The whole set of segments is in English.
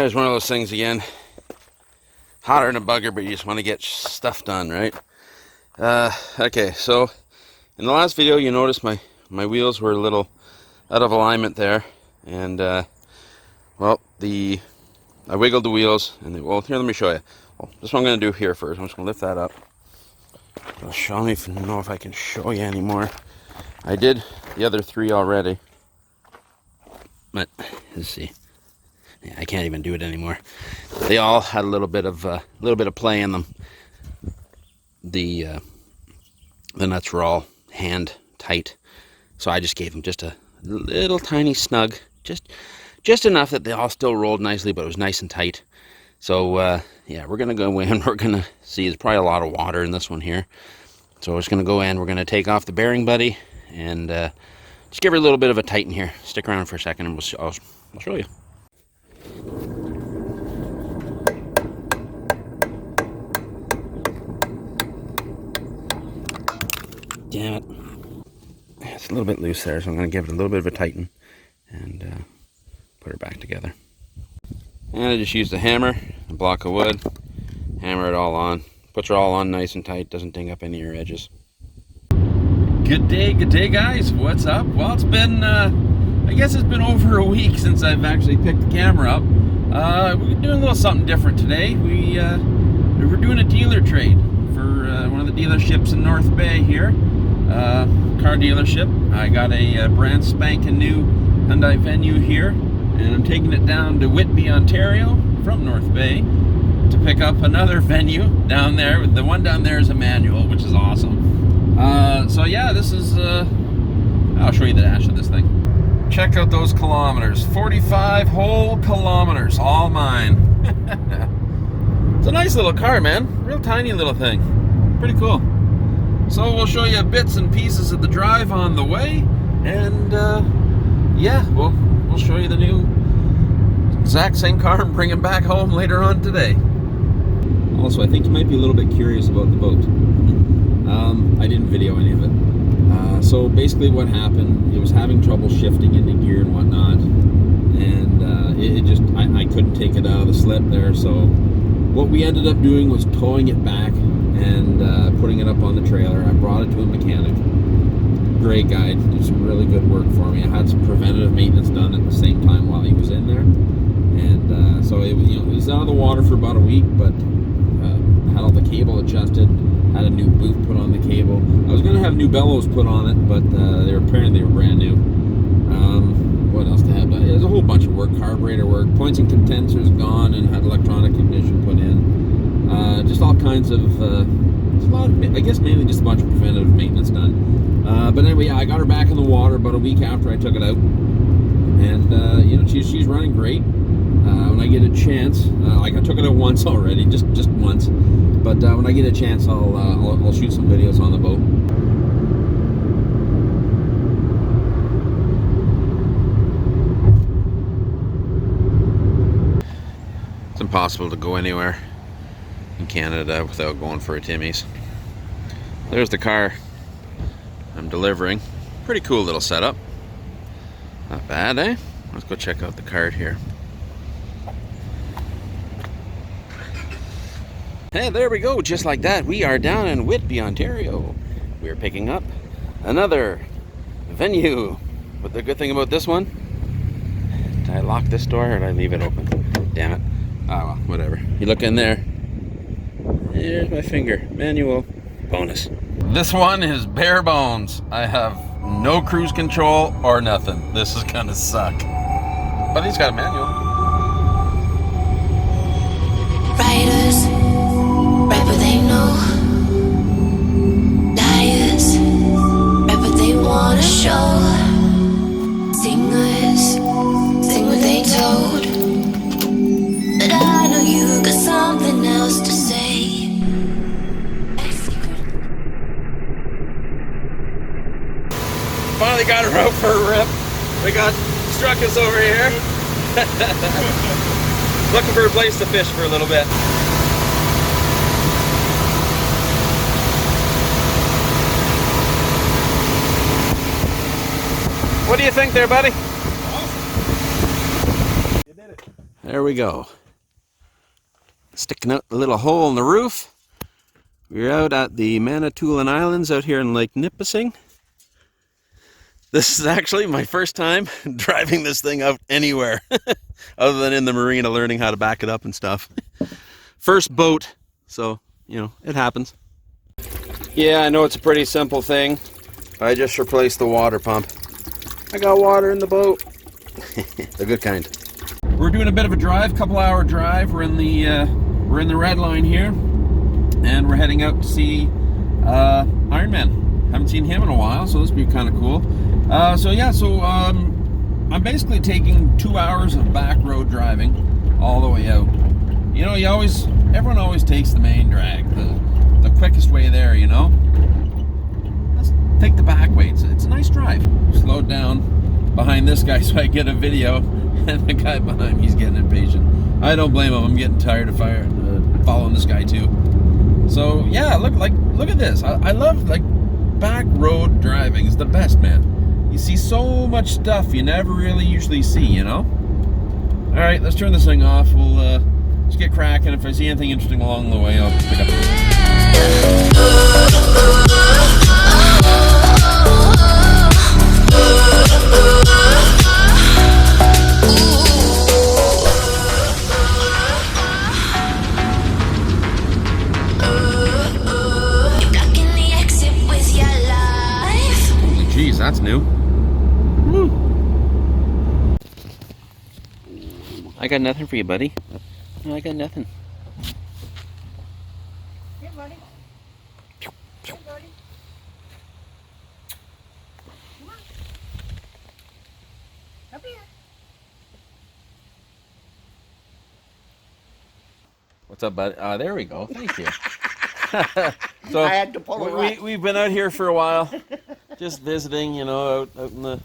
There's one of those things again. Hotter than a bugger, but you just want to get stuff done, right? Okay, so in the last video you noticed my wheels were a little out of alignment there, and well, I wiggled the wheels, and well, here, let me show you. Well, this is what I'm going to do here first. I'm just going to lift that up. It'll show me, know if I can show you anymore. I did the other three already, but let's see. Yeah, I can't even do it anymore. They all had a little bit of play in them. The nuts were all hand tight, so I just gave them just a little tiny snug, just enough that they all still rolled nicely, but it was nice and tight. So yeah, we're gonna go in. We're gonna see. There's probably a lot of water in this one here, so we're just gonna go in. We're gonna take off the bearing buddy and just give her a little bit of a tighten here. Stick around for a second, and I'll show you. Damn it. It's a little bit loose there, so I'm going to give it a little bit of a tighten and put her back together. And I just used a hammer, a block of wood, hammer it all on. Puts her all on nice and tight, doesn't ding up any of your edges. Good day guys. What's up? Well, it's been, I guess it's been over a week since I've actually picked the camera up. We're doing a little something different today. We're doing a dealer trade for one of the dealerships in North Bay here. Car dealership. I got a brand spanking new Hyundai Venue here, and I'm taking it down to Whitby, Ontario from North Bay to pick up another Venue down there. The one down there is a manual, which is awesome. So yeah, this is I'll show you the dash of this thing. Check out those kilometers. 45 whole kilometers, all mine. It's a nice little car, man. Real tiny little thing. Pretty cool. So we'll show you bits and pieces of the drive on the way, and yeah, we'll show you the new exact same car and bring it back home later on today. Also, I think you might be a little bit curious about the boat. I didn't video any of it. So basically what happened, it was having trouble shifting into gear and whatnot, and it just, I couldn't take it out of the slip there, so what we ended up doing was towing it back and putting it up on the trailer. I brought it to a mechanic. Great guy, did some really good work for me. I had some preventative maintenance done at the same time while he was in there, and so it was out of the water for about a week, but had all the cable adjusted, had a new boot put on the cable. I was going to have new bellows put on it, but they were brand new. What else to have done? There's a whole bunch of work, carburetor work, points and contensers gone, and had electronic ignition put in. Just all kinds of, I guess mainly just a bunch of preventative maintenance done. But anyway, yeah, I got her back in the water about a week after I took it out, and she's running great. When I get a chance, like I took it out once already, just once, but when I get a chance, I'll shoot some videos on the boat. It's impossible to go anywhere in Canada without going for a Timmy's. There's the car I'm delivering. Pretty cool little setup. Not bad, eh? Let's go check out the cart here. Hey, there we go. Just like that, we are down in Whitby, Ontario. We are picking up another Venue. But the good thing about this one, did I lock this door or did I leave it open? Damn it. Oh well, whatever. You look in there. There's my finger. Manual. Bonus. This one is bare bones. I have no cruise control or nothing. This is gonna suck. But he's got a manual. Riders, right what they know. Liars, right what they wanna show. Singers, sing what they told. But I know you got something else to say. Finally got her out for a rip. We got Struckus over here. Looking for a place to fish for a little bit. What do you think there, buddy? Awesome. You did it. There we go. Sticking out a little hole in the roof. We're out at the Manitoulin Islands out here in Lake Nipissing. This is actually my first time driving this thing out anywhere other than in the marina, learning how to back it up and stuff. First boat, so, you know, it happens. Yeah, I know it's a pretty simple thing. I just replaced the water pump. I got water in the boat. The good kind. We're doing a bit of a drive, couple-hour drive. We're in the red line here, and we're heading out to see Iron Man. Haven't seen him in a while, so this will be kind of cool. I'm basically taking 2 hours of back road driving all the way out. You know, everyone always takes the main drag, the quickest way there, you know? Let's take the back way. It's a nice drive. Slowed down behind this guy so I get a video, and the guy behind me, he's getting impatient. I don't blame him. I'm getting tired of following this guy too. So yeah, look at this. I love back road driving. Is the best, man. You see so much stuff you never really usually see, you know? All right, let's turn this thing off. We'll just get cracking. If I see anything interesting along the way, I'll pick up. Holy jeez, that's new. I got nothing for you, buddy. No, I got nothing. Here, buddy. Here, buddy. Come on. Up here. What's up, bud? There we go. Thank you. So I had to pull it right. we've been out here for a while, just visiting, you know, out in the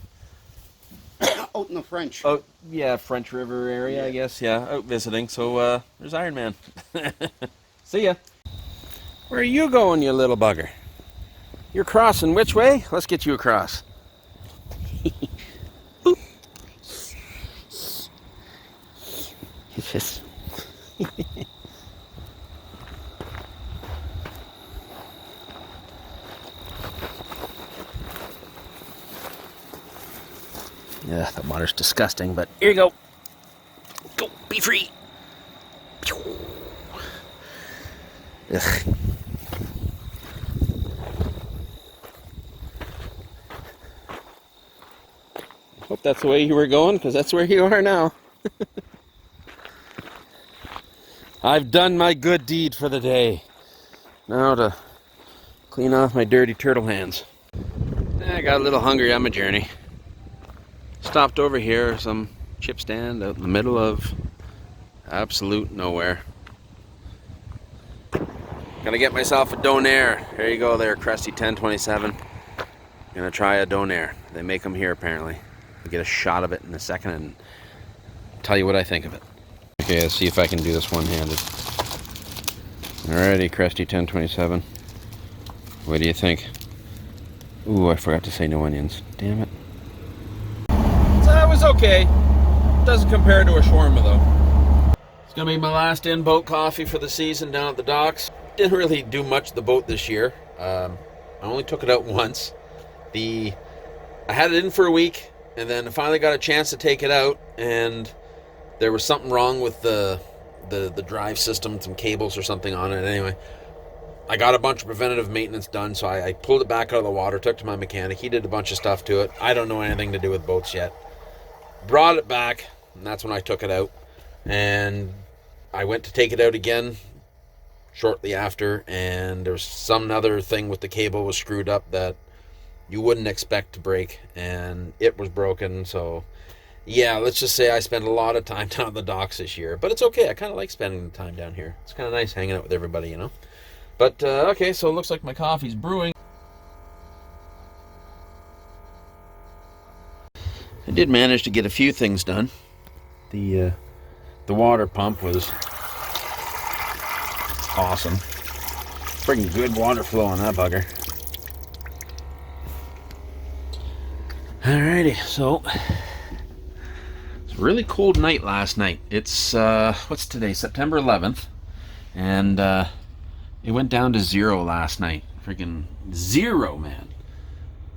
Out in the French. oh yeah, French River area, I guess. Yeah, out visiting. So there's Iron Man. See ya. Where are you going, you little bugger? You're crossing which way? Let's get you across. Boop. Just. Yeah, the water's disgusting, but here you go. Go, be free. Ugh. Hope that's the way you were going, because that's where you are now. I've done my good deed for the day. Now to clean off my dirty turtle hands. I got a little hungry on my journey. Stopped over here, some chip stand out in the middle of absolute nowhere. Gonna get myself a Donair. There you go there, Crusty 1027. Gonna try a Donair. They make them here apparently. I'll get a shot of it in a second and tell you what I think of it. Okay, let's see if I can do this one-handed. Alrighty, Crusty 1027. What do you think? Ooh, I forgot to say no onions. Damn it. That was okay. Doesn't compare to a shawarma though. It's gonna be my last in-boat coffee for the season down at the docks. Didn't really do much of the boat this year. I only took it out once. I had it in for a week, and then I finally got a chance to take it out, and there was something wrong with the drive system, some cables or something on it. Anyway, I got a bunch of preventative maintenance done, so I pulled it back out of the water, took it to my mechanic. He did a bunch of stuff to it. I don't know anything to do with boats yet. Brought it back, and that's when I took it out. And I went to take it out again shortly after, and there's some other thing with the cable was screwed up that you wouldn't expect to break, and it was broken. So yeah, let's just say I spent a lot of time down at the docks this year, but it's okay. I kind of like spending the time down here. It's kind of nice hanging out with everybody, you know. But okay, so it looks like my coffee's brewing. I did manage to get a few things done. The water pump was awesome. Freaking good water flow on that bugger. Alrighty, so Really cold night last night. It's what's today? September 11th, and it went down to 0 last night. Freaking 0, man.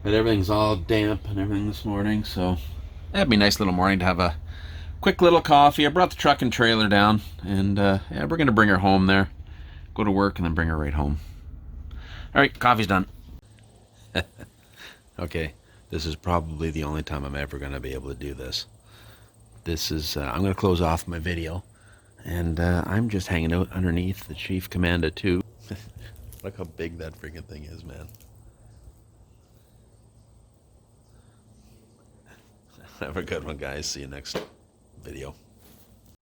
But everything's all damp and everything this morning, so that'd be a nice little morning to have a quick little coffee. I brought the truck and trailer down, and yeah, we're gonna bring her home there, go to work, and then bring her right home. All right, coffee's done. Okay, this is probably the only time I'm ever gonna be able to do this. This is, I'm going to close off my video, and I'm just hanging out underneath the Chief Commanda 2. Look how big that freaking thing is, man. Have a good one, guys. See you next video.